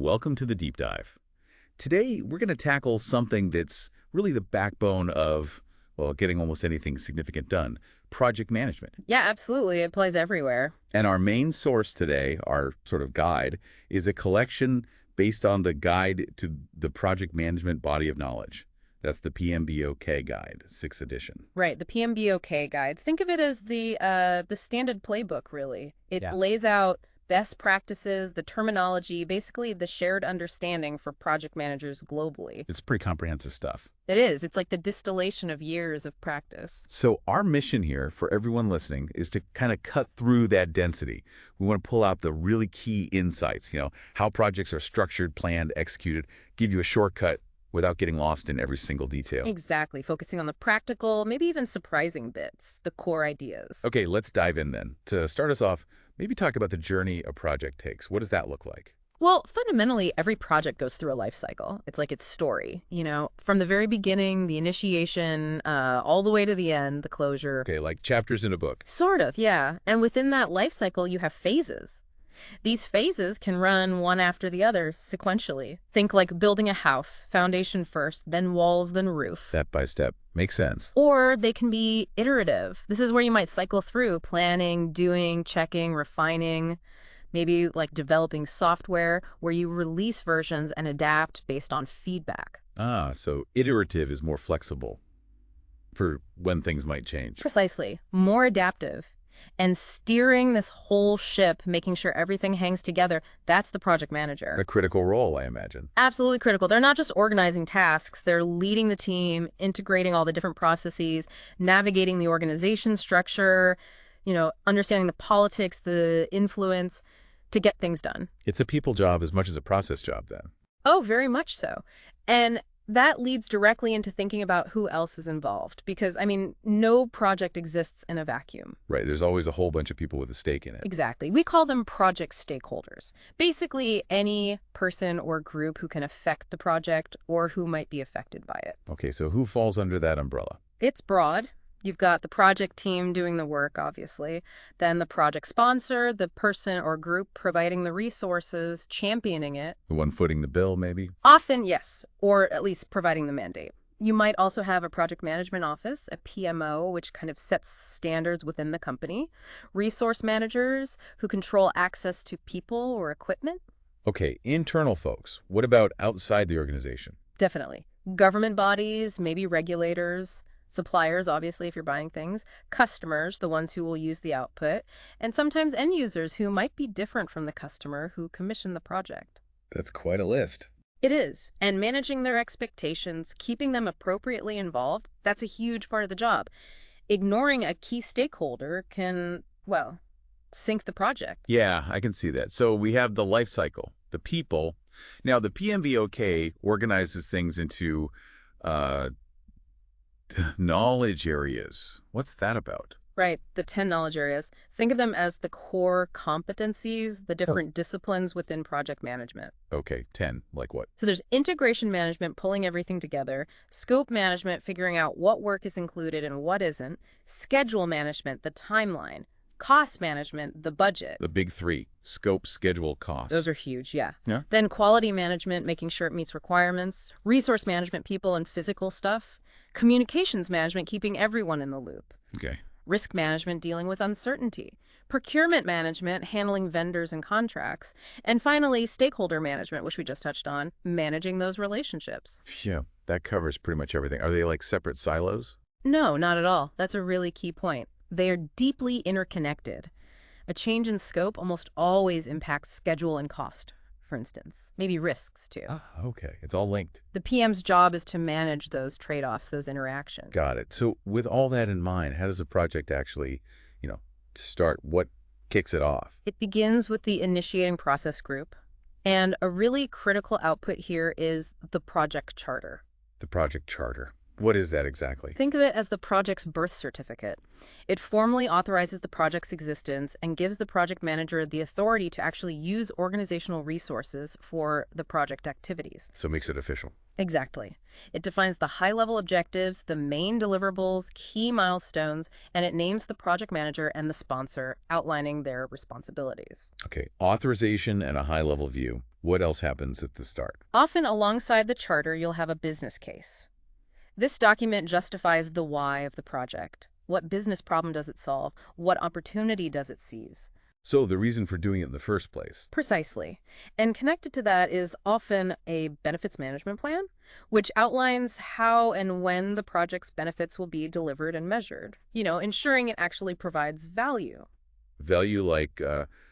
welcome to the Deep Dive. Today, we're going to tackle something that's really the backbone of, well, getting almost anything significant done, project management. Yeah, absolutely. It applies everywhere. And our main source today, our sort of guide, is a collection based on the Guide to the Project Management Body of Knowledge. That's the PMBOK Guide, 6th edition. Right, the PMBOK guide. Think of it as the standard playbook, really. It Yeah. lays out best practices, the terminology, basically the shared understanding for project managers globally. It's pretty comprehensive stuff. It is. It's like the distillation of years of practice. So our mission here for everyone listening is to kind of cut through that density. We want to pull out the really key insights, how projects are structured, planned, executed, give you a shortcut without getting lost in every single detail. Exactly. Focusing on the practical, maybe even surprising bits, the core ideas. Okay, let's dive in then. To start us off, maybe talk about the journey a project takes. What does that look like? Well, fundamentally, every project goes through a life cycle. It's like its story, from the very beginning, the initiation, all the way to the end, the closure. Okay, like chapters in a book. Sort of, yeah. And within that life cycle, you have phases. These phases can run one after the other sequentially. Think like building a house, foundation first, then walls, then roof. Step by step. Makes sense. Or they can be iterative. This is where you might cycle through planning, doing, checking, refining, maybe like developing software where you release versions and adapt based on feedback. Ah, so iterative is more flexible for when things might change. Precisely. More adaptive. And steering this whole ship, making sure everything hangs together, that's the project manager. A critical role, I imagine. Absolutely critical. They're not just organizing tasks, they're leading the team, integrating all the different processes, navigating the organization structure, understanding the politics, the influence to get things done. It's a people job as much as a process job then. Oh, very much so. And that leads directly into thinking about who else is involved. Because, no project exists in a vacuum. Right, there's always a whole bunch of people with a stake in it. Exactly. We call them project stakeholders. Basically, any person or group who can affect the project or who might be affected by it. Okay, so who falls under that umbrella? It's broad. You've got the project team doing the work, obviously. Then the project sponsor, the person or group providing the resources, championing it. The one footing the bill, maybe? Often, yes, or at least providing the mandate. You might also have a project management office, a PMO, which kind of sets standards within the company. Resource managers who control access to people or equipment. Okay, internal folks. What about outside the organization? Definitely. Government bodies, maybe regulators. Suppliers, obviously, if you're buying things, customers, the ones who will use the output, and sometimes end users who might be different from the customer who commissioned the project. That's quite a list. It is. And managing their expectations, keeping them appropriately involved, that's a huge part of the job. Ignoring a key stakeholder can, sink the project. Yeah, I can see that. So we have the life cycle, the people. Now, the PMBOK organizes things into knowledge areas. What's that about? Right, the 10 knowledge areas. Think of them as the core competencies, the different disciplines within project management. Okay, 10. Like what? So there's integration management, pulling everything together, scope management, figuring out what work is included and what isn't, schedule management, the timeline, cost management, the budget. The big three: scope, schedule, cost. Those are huge, yeah. Yeah. Then quality management, making sure it meets requirements, resource management, people and physical stuff, communications management, keeping everyone in the loop. Okay. Risk management, dealing with uncertainty. Procurement management, handling vendors and contracts. And finally, stakeholder management, which we just touched on, managing those relationships. Yeah, that covers pretty much everything. Are they like separate silos? No, not at all. That's a really key point. They are deeply interconnected. A change in scope almost always impacts schedule and cost, for instance. Maybe risks, too. Ah, okay. It's all linked. The PM's job is to manage those trade-offs, those interactions. Got it. So with all that in mind, how does a project actually, start? What kicks it off? It begins with the initiating process group. And a really critical output here is the project charter. The project charter. What is that exactly? Think of it as the project's birth certificate. It formally authorizes the project's existence and gives the project manager the authority to actually use organizational resources for the project activities. So it makes it official. Exactly. It defines the high-level objectives, the main deliverables, key milestones, and it names the project manager and the sponsor, outlining their responsibilities. Okay, authorization and a high-level view. What else happens at the start? Often alongside the charter, you'll have a business case. This document justifies the why of the project. What business problem does it solve? What opportunity does it seize? So the reason for doing it in the first place. Precisely. And connected to that is often a benefits management plan, which outlines how and when the project's benefits will be delivered and measured, ensuring it actually provides value. Value like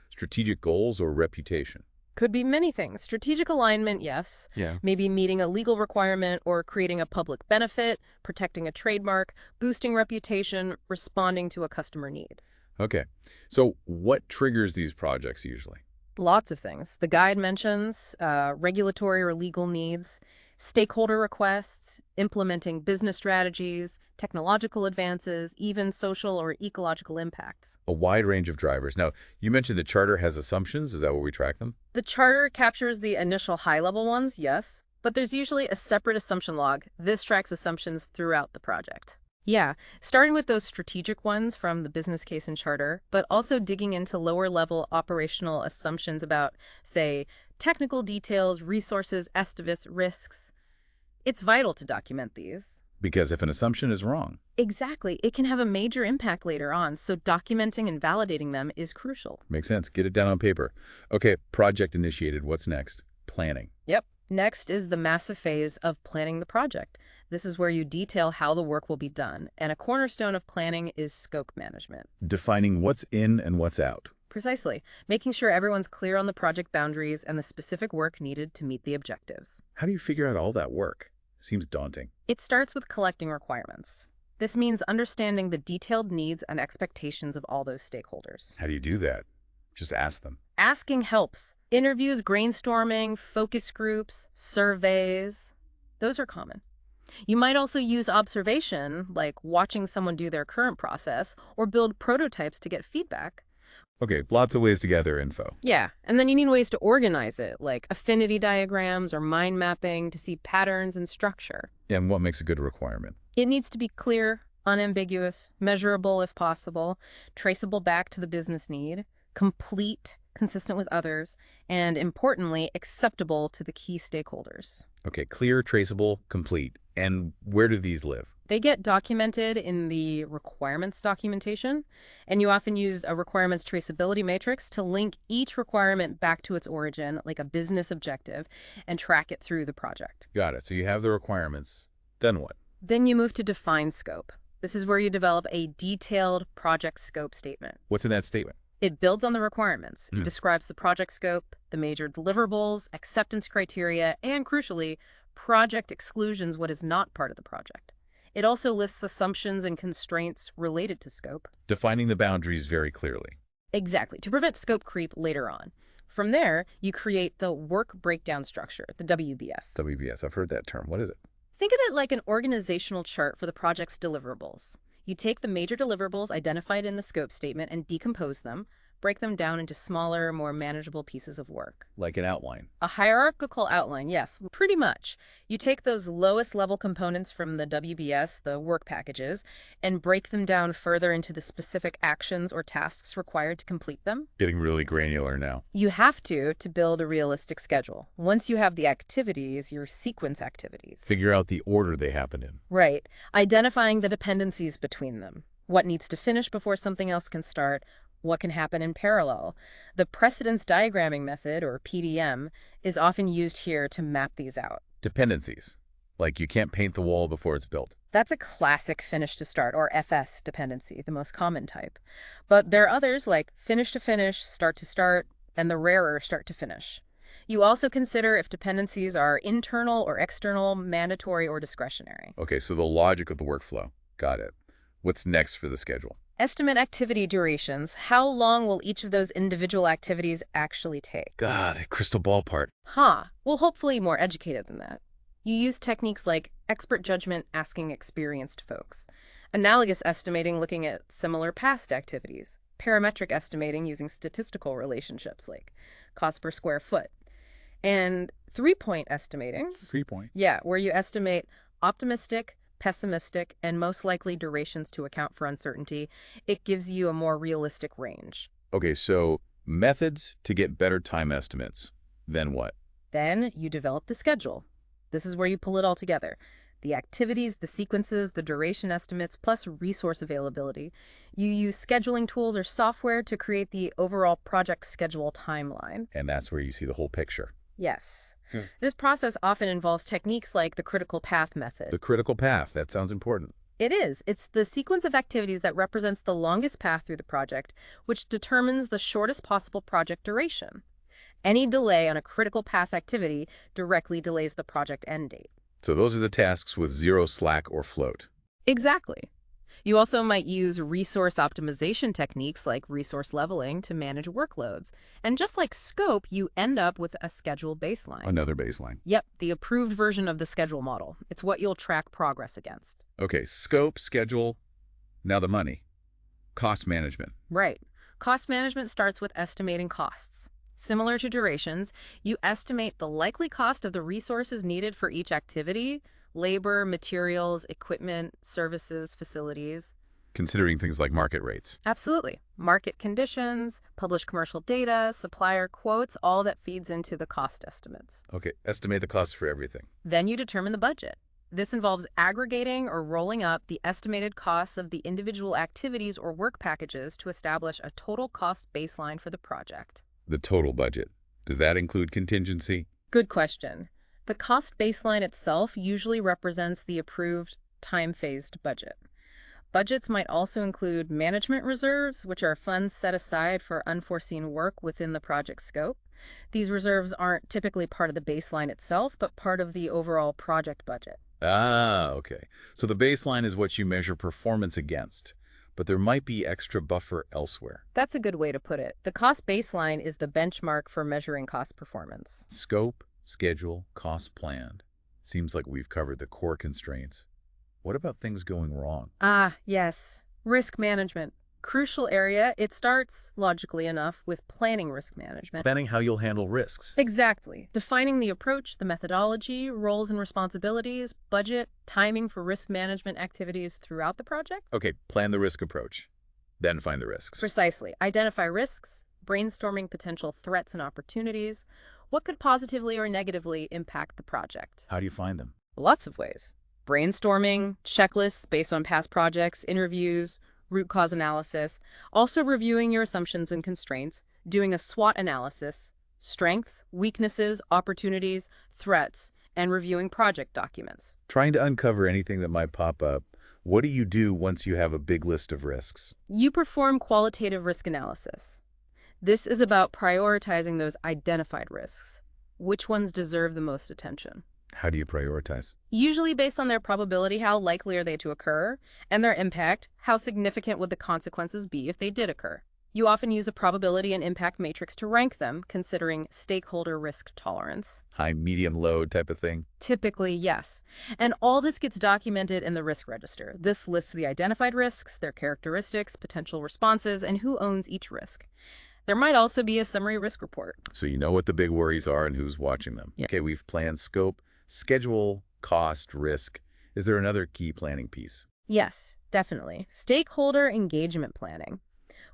strategic goals or reputation. Could be many things. Strategic alignment, yes. Yeah. Maybe meeting a legal requirement or creating a public benefit, protecting a trademark, boosting reputation, responding to a customer need. Okay. So what triggers these projects usually? Lots of things. The guide mentions regulatory or legal needs, stakeholder requests, implementing business strategies, technological advances, even social or ecological impacts. A wide range of drivers. Now, you mentioned the charter has assumptions. Is that where we track them? The charter captures the initial high-level ones, yes, but there's usually a separate assumption log. This tracks assumptions throughout the project. Yeah, starting with those strategic ones from the business case and charter, but also digging into lower-level operational assumptions about, say, technical details, resources, estimates, risks. It's vital to document these. Because if an assumption is wrong. Exactly. It can have a major impact later on, so documenting and validating them is crucial. Makes sense. Get it down on paper. Okay, project initiated. What's next? Planning. Yep. Next is the massive phase of planning the project. This is where you detail how the work will be done, and a cornerstone of planning is scope management. Defining what's in and what's out. Precisely. Making sure everyone's clear on the project boundaries and the specific work needed to meet the objectives. How do you figure out all that work? Seems daunting. It starts with collecting requirements. This means understanding the detailed needs and expectations of all those stakeholders. How do you do that? Just ask them. Asking helps. Interviews, brainstorming, focus groups, surveys, those are common. You might also use observation, like watching someone do their current process, or build prototypes to get feedback. Okay, lots of ways to gather info. Yeah, and then you need ways to organize it, like affinity diagrams or mind mapping to see patterns and structure. And what makes a good requirement? It needs to be clear, unambiguous, measurable if possible, traceable back to the business need, complete, consistent with others, and importantly, acceptable to the key stakeholders. Okay, clear, traceable, complete. And where do these live? They get documented in the requirements documentation, and you often use a requirements traceability matrix to link each requirement back to its origin, like a business objective, and track it through the project. Got it. So you have the requirements. Then what? Then you move to define scope. This is where you develop a detailed project scope statement. What's in that statement? It builds on the requirements. It describes the project scope, the major deliverables, acceptance criteria, and crucially, project exclusions, what is not part of the project. It also lists assumptions and constraints related to scope. Defining the boundaries very clearly. Exactly, to prevent scope creep later on. From there, you create the work breakdown structure, the WBS. WBS, I've heard that term. What is it? Think of it like an organizational chart for the project's deliverables. You take the major deliverables identified in the scope statement and decompose them, break them down into smaller, more manageable pieces of work. Like an outline. A hierarchical outline, yes, pretty much. You take those lowest level components from the WBS, the work packages, and break them down further into the specific actions or tasks required to complete them. Getting really granular now. You have to build a realistic schedule. Once you have the activities, your sequence activities. Figure out the order they happen in. Right. Identifying the dependencies between them. What needs to finish before something else can start? What can happen in parallel? The precedence diagramming method, or PDM, is often used here to map these out. Dependencies. Like you can't paint the wall before it's built. That's a classic finish to start, or FS dependency, the most common type. But there are others like finish to finish, start to start, and the rarer start to finish. You also consider if dependencies are internal or external, mandatory or discretionary. Okay, so the logic of the workflow. Got it. What's next for the schedule? Estimate activity durations. How long will each of those individual activities actually take? God, the crystal ball part. Well, hopefully more educated than that. You use techniques like expert judgment, asking experienced folks, analogous estimating, looking at similar past activities, parametric estimating using statistical relationships like cost per square foot, and three-point estimating. 3-point. Yeah, where you estimate optimistic, pessimistic, and most likely durations to account for uncertainty. It gives you a more realistic range. Okay, so methods to get better time estimates. Then what? Then you develop the schedule. This is where you pull it all together. The activities, the sequences, the duration estimates, plus resource availability. You use scheduling tools or software to create the overall project schedule timeline. And that's where you see the whole picture. Yes. This process often involves techniques like the critical path method. The critical path, that sounds important. It is. It's the sequence of activities that represents the longest path through the project, which determines the shortest possible project duration. Any delay on a critical path activity directly delays the project end date. So those are the tasks with zero slack or float. Exactly. You also might use resource optimization techniques like resource leveling to manage workloads. And just like scope, you end up with a schedule baseline. Another baseline. Yep, the approved version of the schedule model. It's what you'll track progress against. Okay, scope, schedule, now the money. Cost management. Right. Cost management starts with estimating costs. Similar to durations, you estimate the likely cost of the resources needed for each activity: labor, materials, equipment, services, facilities. Considering things like market rates. Absolutely. Market conditions, published commercial data, supplier quotes, all that feeds into the cost estimates. Okay, estimate the cost for everything. Then you determine the budget. This involves aggregating or rolling up the estimated costs of the individual activities or work packages to establish a total cost baseline for the project. The total budget. Does that include contingency? Good question. The cost baseline itself usually represents the approved time-phased budget. Budgets might also include management reserves, which are funds set aside for unforeseen work within the project scope. These reserves aren't typically part of the baseline itself, but part of the overall project budget. Ah, okay. So the baseline is what you measure performance against, but there might be extra buffer elsewhere. That's a good way to put it. The cost baseline is the benchmark for measuring cost performance. Scope, schedule, cost planned. Seems like we've covered the core constraints. What about things going wrong? Ah, yes. Risk management. Crucial area. It starts, logically enough, with planning risk management. Planning how you'll handle risks. Exactly. Defining the approach, the methodology, roles and responsibilities, budget, timing for risk management activities throughout the project. Okay, plan the risk approach. Then find the risks. Precisely. Identify risks, brainstorming potential threats and opportunities. What could positively or negatively impact the project? How do you find them? Lots of ways. Brainstorming, checklists based on past projects, interviews, root cause analysis, also reviewing your assumptions and constraints, doing a SWOT analysis, strengths, weaknesses, opportunities, threats, and reviewing project documents. Trying to uncover anything that might pop up. What do you do once you have a big list of risks? You perform qualitative risk analysis. This is about prioritizing those identified risks. Which ones deserve the most attention? How do you prioritize? Usually based on their probability, how likely are they to occur, and their impact, how significant would the consequences be if they did occur. You often use a probability and impact matrix to rank them, considering stakeholder risk tolerance. High, medium, low type of thing? Typically, yes. And all this gets documented in the risk register. This lists the identified risks, their characteristics, potential responses, and who owns each risk. There might also be a summary risk report. So you know what the big worries are and who's watching them. Yeah. Okay, we've planned scope, schedule, cost, risk. Is there another key planning piece? Yes, definitely. Stakeholder engagement planning.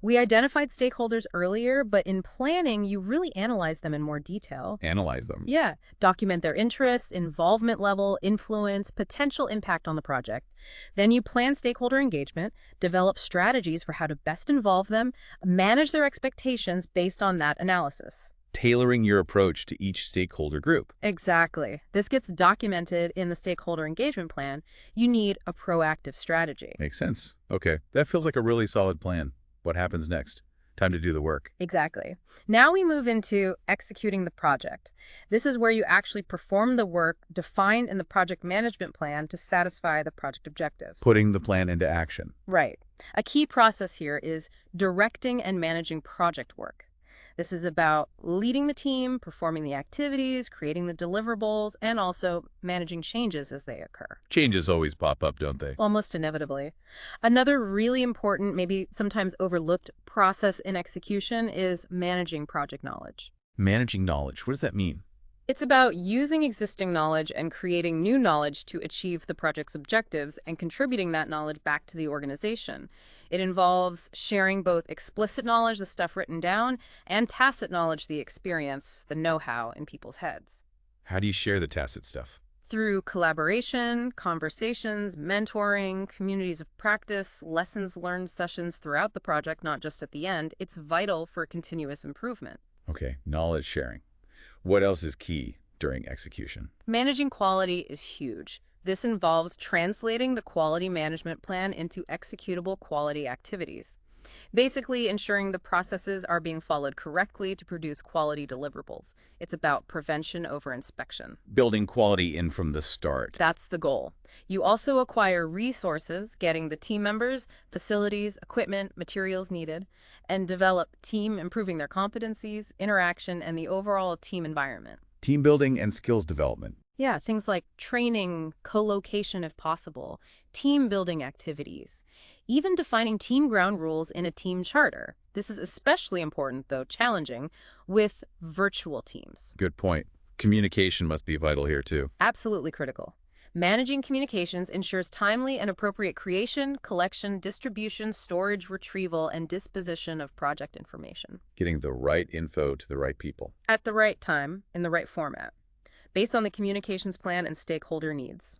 We identified stakeholders earlier, but in planning, you really analyze them in more detail. Analyze them. Yeah. Document their interests, involvement level, influence, potential impact on the project. Then you plan stakeholder engagement, develop strategies for how to best involve them, manage their expectations based on that analysis. Tailoring your approach to each stakeholder group. Exactly. This gets documented in the stakeholder engagement plan. You need a proactive strategy. Makes sense. Okay, that feels like a really solid plan. What happens next? Time to do the work. Exactly. Now we move into executing the project. This is where you actually perform the work defined in the project management plan to satisfy the project objectives. Putting the plan into action. Right. A key process here is directing and managing project work. This is about leading the team, performing the activities, creating the deliverables, and also managing changes as they occur. Changes always pop up, don't they? Almost inevitably. Another really important, maybe sometimes overlooked process in execution is managing project knowledge. Managing knowledge. What does that mean? It's about using existing knowledge and creating new knowledge to achieve the project's objectives and contributing that knowledge back to the organization. It involves sharing both explicit knowledge, the stuff written down, and tacit knowledge, the experience, the know-how in people's heads. How do you share the tacit stuff? Through collaboration, conversations, mentoring, communities of practice, lessons learned sessions throughout the project, not just at the end, it's vital for continuous improvement. Okay, knowledge sharing. What else is key during execution? Managing quality is huge. This involves translating the quality management plan into executable quality activities. Basically, ensuring the processes are being followed correctly to produce quality deliverables. It's about prevention over inspection. Building quality in from the start. That's the goal. You also acquire resources, getting the team members, facilities, equipment, materials needed, and develop team, improving their competencies, interaction, and the overall team environment. Team building and skills development. Yeah, things like training, co-location if possible, team building activities, even defining team ground rules in a team charter. This is especially important, though challenging, with virtual teams. Good point. Communication must be vital here too. Absolutely critical. Managing communications ensures timely and appropriate creation, collection, distribution, storage, retrieval, and disposition of project information. Getting the right info to the right people. At the right time, in the right format, based on the communications plan and stakeholder needs.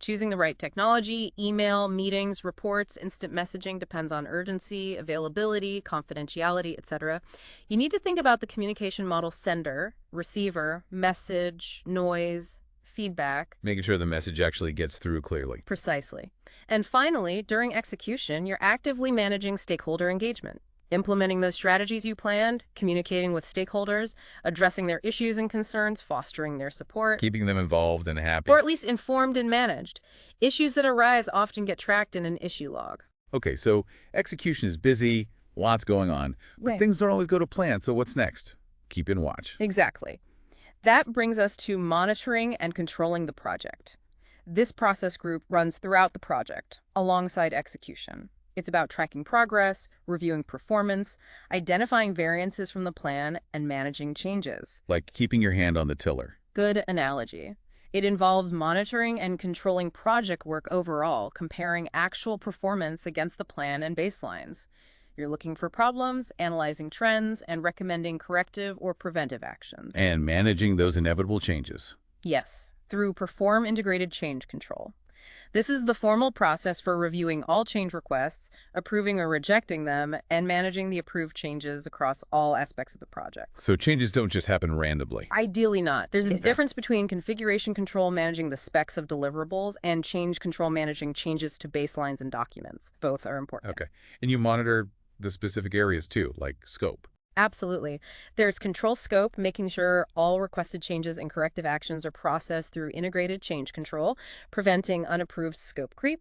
Choosing the right technology, email, meetings, reports, instant messaging depends on urgency, availability, confidentiality, etc. You need to think about the communication model: sender, receiver, message, noise, feedback. Making sure the message actually gets through clearly. Precisely. And finally, during execution, you're actively managing stakeholder engagement. Implementing those strategies you planned, communicating with stakeholders, addressing their issues and concerns, fostering their support. Keeping them involved and happy. Or at least informed and managed. Issues that arise often get tracked in an issue log. Okay, so execution is busy, lots going on, but Right. things don't always go to plan, so what's next? Keep in watch. Exactly. That brings us to monitoring and controlling the project. This process group runs throughout the project, alongside execution. It's about tracking progress, reviewing performance, identifying variances from the plan, and managing changes. Like keeping your hand on the tiller. Good analogy. It involves monitoring and controlling project work overall, comparing actual performance against the plan and baselines. You're looking for problems, analyzing trends, and recommending corrective or preventive actions. And managing those inevitable changes. Yes, through Perform Integrated Change Control. This is the formal process for reviewing all change requests, approving or rejecting them, and managing the approved changes across all aspects of the project. So changes don't just happen randomly. Ideally not. There's a Okay. difference between configuration control managing the specs of deliverables and change control managing changes to baselines and documents. Both are important. Okay. And you monitor the specific areas too, like scope. Absolutely. There's control scope, making sure all requested changes and corrective actions are processed through integrated change control, preventing unapproved scope creep.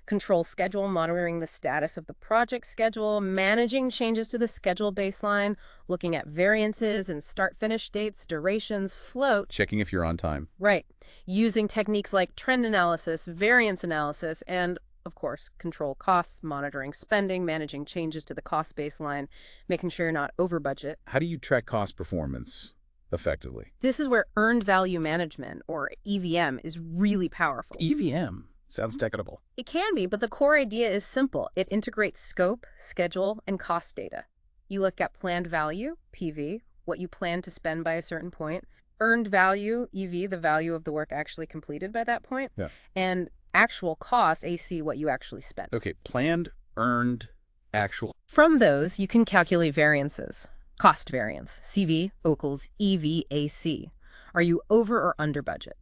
Control schedule, monitoring the status of the project schedule, managing changes to the schedule baseline, looking at variances and start-finish dates, durations, float. Checking if you're on time. Right. Using techniques like trend analysis, variance analysis, and of course, control costs, monitoring spending, managing changes to the cost baseline, making sure you're not over budget. How do you track cost performance effectively? This is where earned value management, or EVM, is really powerful. EVM. Sounds technical. It can be, but the core idea is simple. It integrates scope, schedule, and cost data. You look at planned value, PV, what you plan to spend by a certain point, earned value, EV, the value of the work actually completed by that point, Yeah. and actual cost, AC, what you actually spent. Okay, planned, earned, actual. From those, you can calculate variances. Cost variance, CV equals EVAC. Are you over or under budget?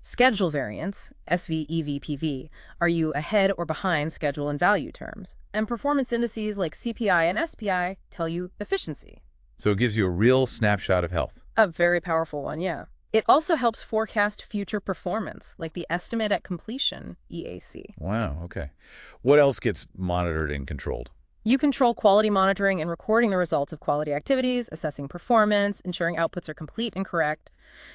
Schedule variance, SV, EV, PV. Are you ahead or behind schedule and value terms? And performance indices like CPI and SPI tell you efficiency. So it gives you a real snapshot of health. A very powerful one, yeah. It also helps forecast future performance, like the estimate at completion, EAC. Wow, okay. What else gets monitored and controlled? You control quality monitoring and recording the results of quality activities, assessing performance, ensuring outputs are complete and correct.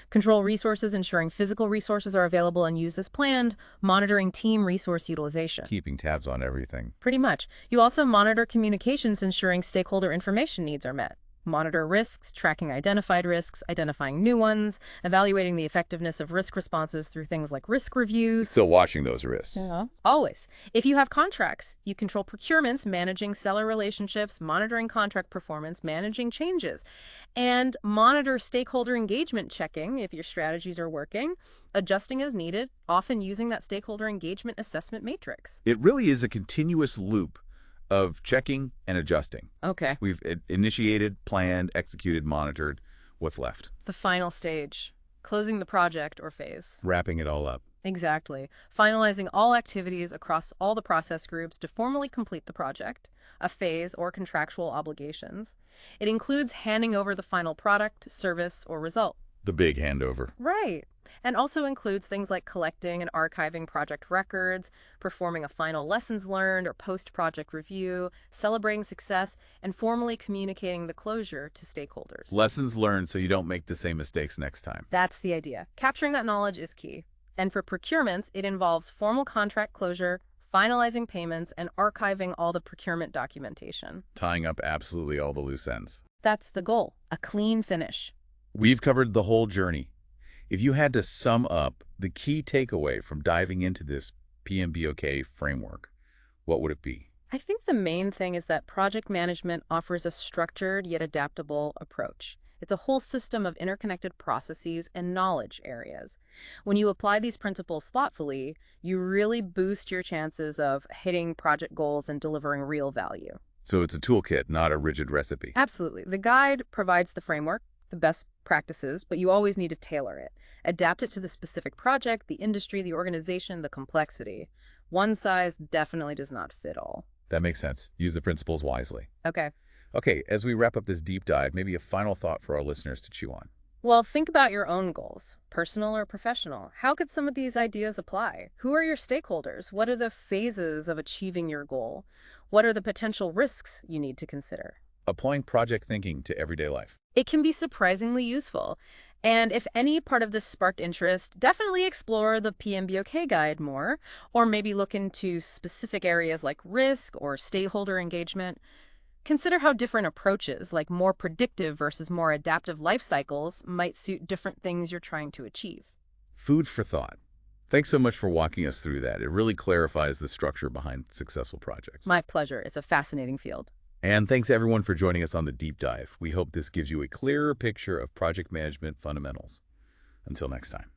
Control resources, ensuring physical resources are available and used as planned. Monitoring team resource utilization. Keeping tabs on everything. Pretty much. You also monitor communications, ensuring stakeholder information needs are met. Monitor risks, tracking identified risks, identifying new ones, evaluating the effectiveness of risk responses through things like risk reviews. Still watching those risks. Yeah. Always. If you have contracts, you control procurements, managing seller relationships, monitoring contract performance, managing changes, and monitor stakeholder engagement, checking if your strategies are working, adjusting as needed, often using that stakeholder engagement assessment matrix. It really is a continuous loop of checking and adjusting. Okay. We've initiated, planned, executed, monitored. What's left? The final stage, closing the project or phase. Wrapping it all up. Exactly. Finalizing all activities across all the process groups to formally complete the project, a phase, or contractual obligations. It includes handing over the final product, service, or result. The big handover. Right. And also includes things like collecting and archiving project records, performing a final lessons learned or post-project review, celebrating success, and formally communicating the closure to stakeholders. Lessons learned so you don't make the same mistakes next time. That's the idea. Capturing that knowledge is key. And for procurements, it involves formal contract closure, finalizing payments, and archiving all the procurement documentation. Tying up absolutely all the loose ends. That's the goal, a clean finish. We've covered the whole journey. If you had to sum up the key takeaway from diving into this PMBOK framework, what would it be? I think the main thing is that project management offers a structured yet adaptable approach. It's a whole system of interconnected processes and knowledge areas. When you apply these principles thoughtfully, you really boost your chances of hitting project goals and delivering real value. So it's a toolkit, not a rigid recipe. Absolutely. The guide provides the framework, the best practices, but you always need to tailor it. Adapt it to the specific project, the industry, the organization, the complexity. One size definitely does not fit all. That makes sense. Use the principles wisely. Okay. Okay, as we wrap up this deep dive, maybe a final thought for our listeners to chew on. Well, think about your own goals, personal or professional. How could some of these ideas apply? Who are your stakeholders? What are the phases of achieving your goal? What are the potential risks you need to consider? Applying project thinking to everyday life. It can be surprisingly useful. And if any part of this sparked interest, definitely explore the PMBOK guide more, or maybe look into specific areas like risk or stakeholder engagement. Consider how different approaches, like more predictive versus more adaptive life cycles, might suit different things you're trying to achieve. Food for thought. Thanks so much for walking us through that. It really clarifies the structure behind successful projects. My pleasure. It's a fascinating field. And thanks everyone for joining us on the deep dive. We hope this gives you a clearer picture of project management fundamentals. Until next time.